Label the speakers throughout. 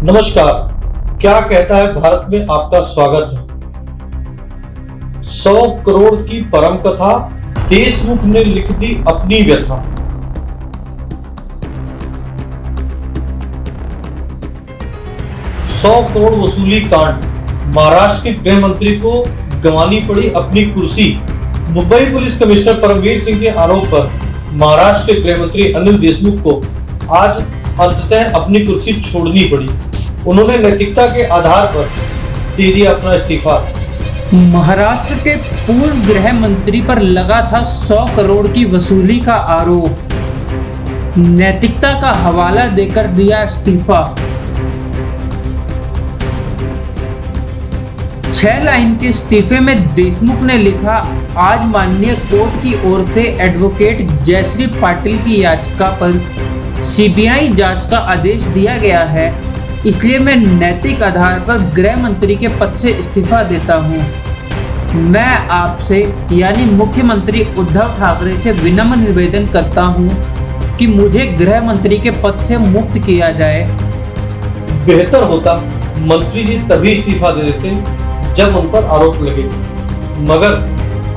Speaker 1: नमस्कार। क्या कहता है भारत में आपका स्वागत है। 100 करोड़ की परम कथा, देशमुख ने लिख दी अपनी व्यथा। सौ करोड़ वसूली कांड, महाराष्ट्र के गृह मंत्री को गंवानी पड़ी अपनी कुर्सी। मुंबई पुलिस कमिश्नर परमवीर सिंह के आरोप पर महाराष्ट्र के गृह मंत्री अनिल देशमुख को आज अंततः अपनी कुर्सी छोड़नी पड़ी। उन्होंने नैतिकता के आधार पर दे दिया अपना इस्तीफा।
Speaker 2: महाराष्ट्र के पूर्व गृह मंत्री पर लगा था 100 करोड़ की वसूली का आरोप, नैतिकता का हवाला देकर दिया इस्तीफा। 6 लाइन के इस्तीफे में देशमुख ने लिखा, आज माननीय कोर्ट की ओर से एडवोकेट जयश्री पाटिल की याचिका पर सीबीआई जांच का आदेश दिया गया है, इसलिए मैं नैतिक आधार पर गृह मंत्री के पद से इस्तीफा देता हूं। मैं आपसे यानी मुख्यमंत्री उद्धव ठाकरे से विनम्र निवेदन करता हूं कि मुझे गृह मंत्री के पद से मुक्त किया जाए।
Speaker 1: बेहतर होता मंत्री जी तभी इस्तीफा दे देते जब उन पर आरोप लगे, मगर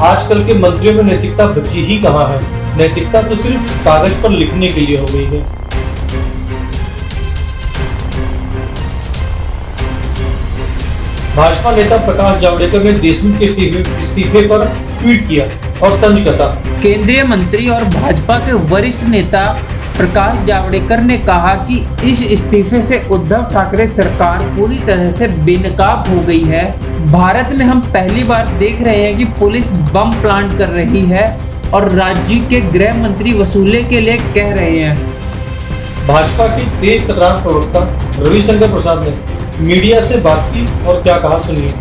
Speaker 1: आजकल के मंत्रियों में नैतिकता बची ही कहां है। नैतिकता तो सिर्फ कागज पर लिखने के लिए हो गई है। भाजपा नेता प्रकाश जावड़ेकर ने देशमुख के इस्तीफे पर ट्वीट किया और तंज कसा।
Speaker 2: केंद्रीय मंत्री और भाजपा के वरिष्ठ नेता प्रकाश जावड़ेकर ने कहा कि इस इस्तीफे से उद्धव ठाकरे सरकार पूरी तरह से बेनकाब हो गई है। भारत में हम पहली बार देख रहे हैं कि पुलिस बम प्लांट कर रही है और राज्य के गृह मंत्री वसूले के लिए कह रहे हैं।
Speaker 1: भाजपा के तेज तर्रार प्रवक्ता रविशंकर प्रसाद ने मीडिया से बात की और क्या कहा, सुनिए।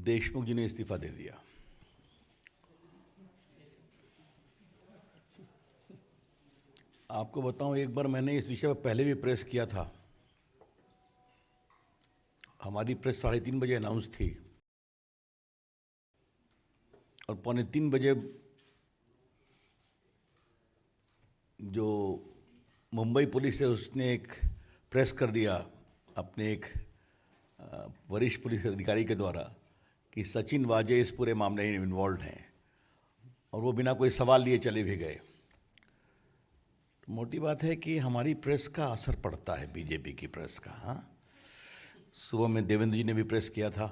Speaker 3: देशमुख जी ने इस्तीफा दे दिया। आपको बताऊं, एक बार मैंने इस विषय पर पहले भी प्रेस किया था। हमारी प्रेस 3:30 बजे अनाउंस थी और 2:45 बजे जो मुंबई पुलिस है उसने एक प्रेस कर दिया अपने एक वरिष्ठ पुलिस अधिकारी के द्वारा कि सचिन वाजे इस पूरे मामले में इन्वॉल्व हैं, और वो बिना कोई सवाल लिए चले भी गए। तो मोटी बात है कि हमारी प्रेस का असर पड़ता है, बीजेपी की प्रेस का। हाँ, सुबह में देवेंद्र जी ने भी प्रेस किया था।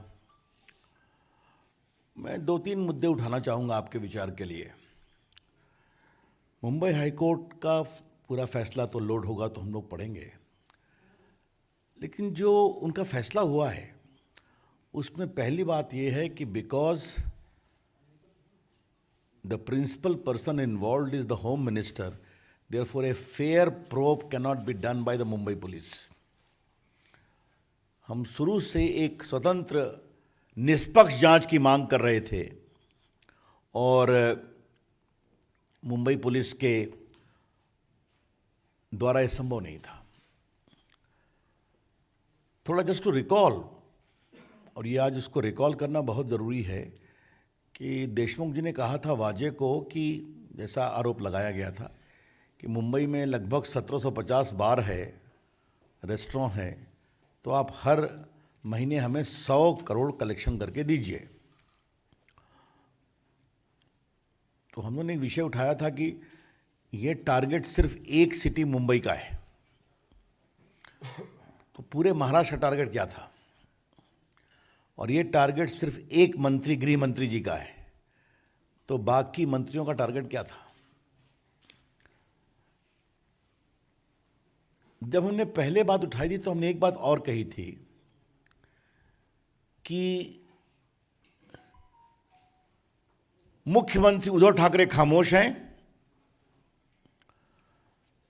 Speaker 3: मैं 2-3 मुद्दे उठाना चाहूँगा आपके विचार के लिए। मुंबई हाईकोर्ट का पूरा फैसला तो लोड होगा तो हम लोग पढ़ेंगे, लेकिन जो उनका फैसला हुआ है उसमें पहली बात यह है कि because the principal person involved is the home minister, therefore a fair probe cannot be done by the Mumbai police. हम शुरू से एक स्वतंत्र निष्पक्ष जांच की मांग कर रहे थे और मुंबई पुलिस के द्वारा यह संभव नहीं था। थोड़ा जस्ट टू रिकॉल, और ये आज उसको रिकॉल करना बहुत ज़रूरी है कि देशमुख जी ने कहा था वाजे को कि जैसा आरोप लगाया गया था कि मुंबई में लगभग 1750 बार है, रेस्टोरेंट है, तो आप हर महीने हमें 100 करोड़ कलेक्शन करके दीजिए। तो हम लोगों ने एक विषय उठाया था कि ये टारगेट सिर्फ एक सिटी मुंबई का है, तो पूरे महाराष्ट्र का टारगेट क्या था? और ये टारगेट सिर्फ एक मंत्री, गृह मंत्री जी का है, तो बाकी मंत्रियों का टारगेट क्या था? जब हमने पहले बात उठाई थी तो हमने एक बात और कही थी कि मुख्यमंत्री उद्धव ठाकरे खामोश हैं।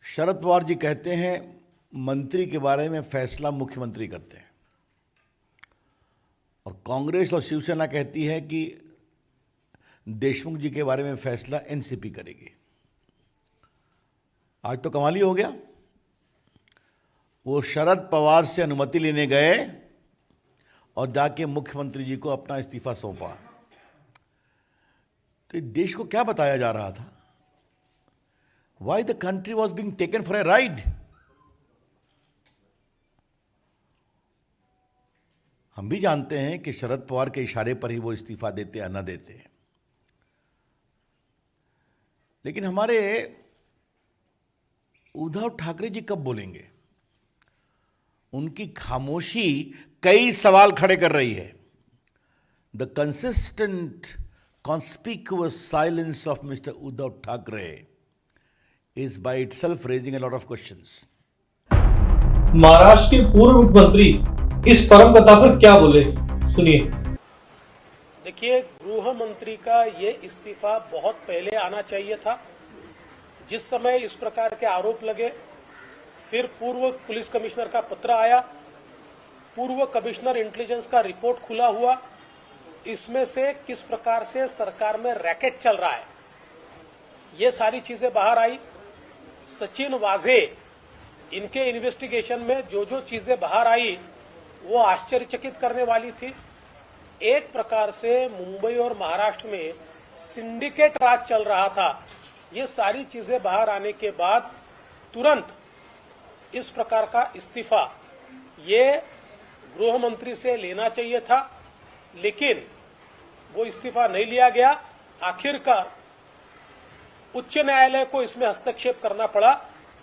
Speaker 3: शरद पवार जी कहते हैं मंत्री के बारे में फैसला मुख्यमंत्री करते हैं, और कांग्रेस और शिवसेना कहती है कि देशमुख जी के बारे में फैसला एनसीपी करेगी। आज तो कमाल ही हो गया। वो शरद पवार से अनुमति लेने गए और जाके मुख्यमंत्री जी को अपना इस्तीफा सौंपा। तो देश को क्या बताया जा रहा था? why the country was being taken for a ride. हम भी जानते हैं कि शरद पवार के इशारे पर ही वो इस्तीफा देते या न देते, लेकिन हमारे उद्धव ठाकरे जी कब बोलेंगे? उनकी खामोशी कई सवाल खड़े कर रही है. The consistent, conspicuous silence of Mr. Uddhav Thackeray is by itself raising a lot of questions.
Speaker 1: Maharashtra के पूर्व मुख्यमंत्री इस परम कथा पर क्या बोले, सुनिए.
Speaker 4: देखिए, गृह मंत्री का ये इस्तीफा बहुत पहले आना चाहिए था. जिस समय इस प्रकार के आरोप लगे, फिर पूर्व पुलिस कमिश्नर का पत्र आया, पूर्व कमिश्नर इंटेलिजेंस का रिपोर्ट खुला हुआ, इसमें से किस प्रकार से सरकार में रैकेट चल रहा है, ये सारी चीजें बाहर आई. सचिन वाजे, इनके इन्वेस्टिगेशन में जो जो चीजें बाहर आई वो आश्चर्यचकित करने वाली थी. एक प्रकार से मुंबई और महाराष्ट्र में सिंडिकेट राज चल रहा था. ये सारी चीजें बाहर आने के बाद तुरंत इस प्रकार का इस्तीफा ये गृह मंत्री से लेना चाहिए था, लेकिन वो इस्तीफा नहीं लिया गया. आखिरकार उच्च न्यायालय को इसमें हस्तक्षेप करना पड़ा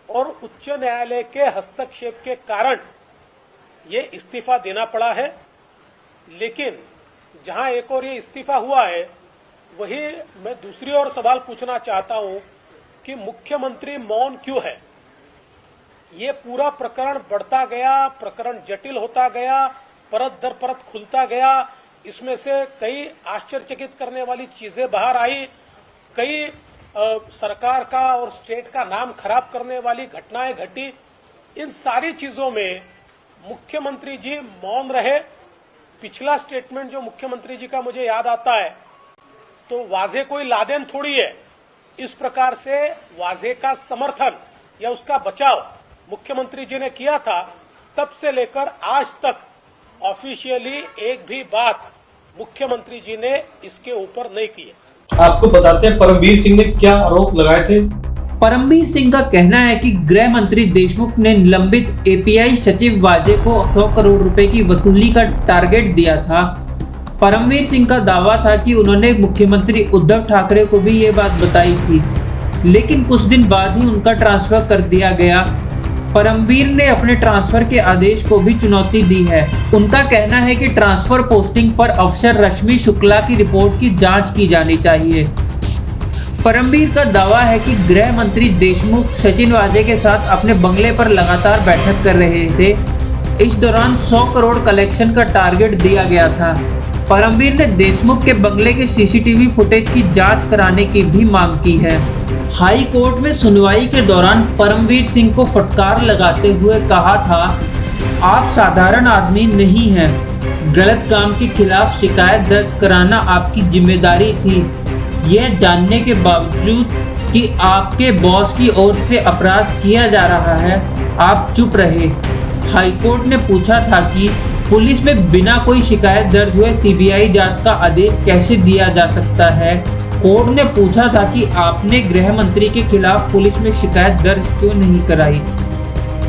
Speaker 4: और उच्च न्यायालय के हस्तक्षेप के कारण ये इस्तीफा देना पड़ा है. लेकिन जहां एक और ये इस्तीफा हुआ है, वही मैं दूसरी ओर सवाल पूछना चाहता हूं कि मुख्यमंत्री मौन क्यों है. ये पूरा प्रकरण बढ़ता गया, प्रकरण जटिल होता गया, परत दर परत खुलता गया. इसमें से कई आश्चर्यचकित करने वाली चीजें बाहर आई, कई सरकार का और स्टेट का नाम खराब करने वाली घटनाएं घटी. इन सारी चीजों में मुख्यमंत्री जी मौन रहे. पिछला स्टेटमेंट जो मुख्यमंत्री जी का मुझे याद आता है, तो वाजे कोई लादेन थोड़ी है. इस प्रकार से वाजे का समर्थन या उसका बचाव मुख्यमंत्री जी ने किया था. तब से लेकर आज तक ऑफिशियली एक भी बात मुख्यमंत्री जी ने इसके ऊपर नहीं की है.
Speaker 1: आपको बताते हैं परमवीर सिंह ने क्या आरोप लगाए थे.
Speaker 2: परमवीर सिंह का कहना है कि गृह मंत्री देशमुख ने निलंबित एपीआई सचिव वाजे को 100 करोड़ रुपए की वसूली का टारगेट दिया था. परमवीर सिंह का दावा था कि उन्होंने मुख्यमंत्री उद्धव ठाकरे को भी ये बात बताई थी, लेकिन कुछ दिन बाद ही उनका ट्रांसफर कर दिया गया. परमवीर ने अपने ट्रांसफर के आदेश को भी चुनौती दी है. उनका कहना है कि ट्रांसफर पोस्टिंग पर अफसर रश्मि शुक्ला की रिपोर्ट की जांच की जानी चाहिए. परमवीर का दावा है कि गृह मंत्री देशमुख सचिन वाजे के साथ अपने बंगले पर लगातार बैठक कर रहे थे. इस दौरान 100 करोड़ कलेक्शन का टारगेट दिया गया था. परमवीर ने देशमुख के बंगले के सीसीटीवी फुटेज की जांच कराने की भी मांग की है. हाई कोर्ट में सुनवाई के दौरान परमवीर सिंह को फटकार लगाते हुए कहा था, आप साधारण आदमी नहीं हैं. गलत काम के खिलाफ शिकायत दर्ज कराना आपकी जिम्मेदारी थी. यह जानने के बावजूद कि आपके बॉस की ओर से अपराध किया जा रहा है, आप चुप रहे. हाईकोर्ट ने पूछा था कि पुलिस में बिना कोई शिकायत दर्ज हुए सीबीआई जांच का आदेश कैसे दिया जा सकता है. कोर्ट ने पूछा था कि आपने गृह मंत्री के खिलाफ पुलिस में शिकायत दर्ज क्यों नहीं कराई.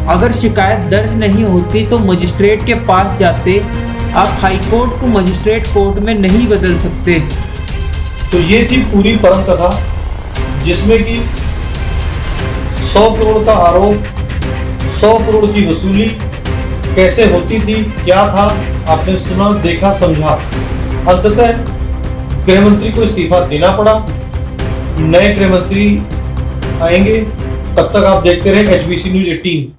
Speaker 2: अगर शिकायत दर्ज नहीं होती तो मजिस्ट्रेट के पास जाते. आप हाईकोर्ट को मजिस्ट्रेट कोर्ट में नहीं बदल सकते.
Speaker 1: तो ये थी पूरी परम कथा, जिसमें कि 100 करोड़ का आरोप, 100 करोड़ की वसूली कैसे होती थी, क्या था, आपने सुना, देखा, समझा. अंततः गृह मंत्री को इस्तीफा देना पड़ा. नए गृह मंत्री आएंगे. तब तक आप देखते रहे HBC News 18.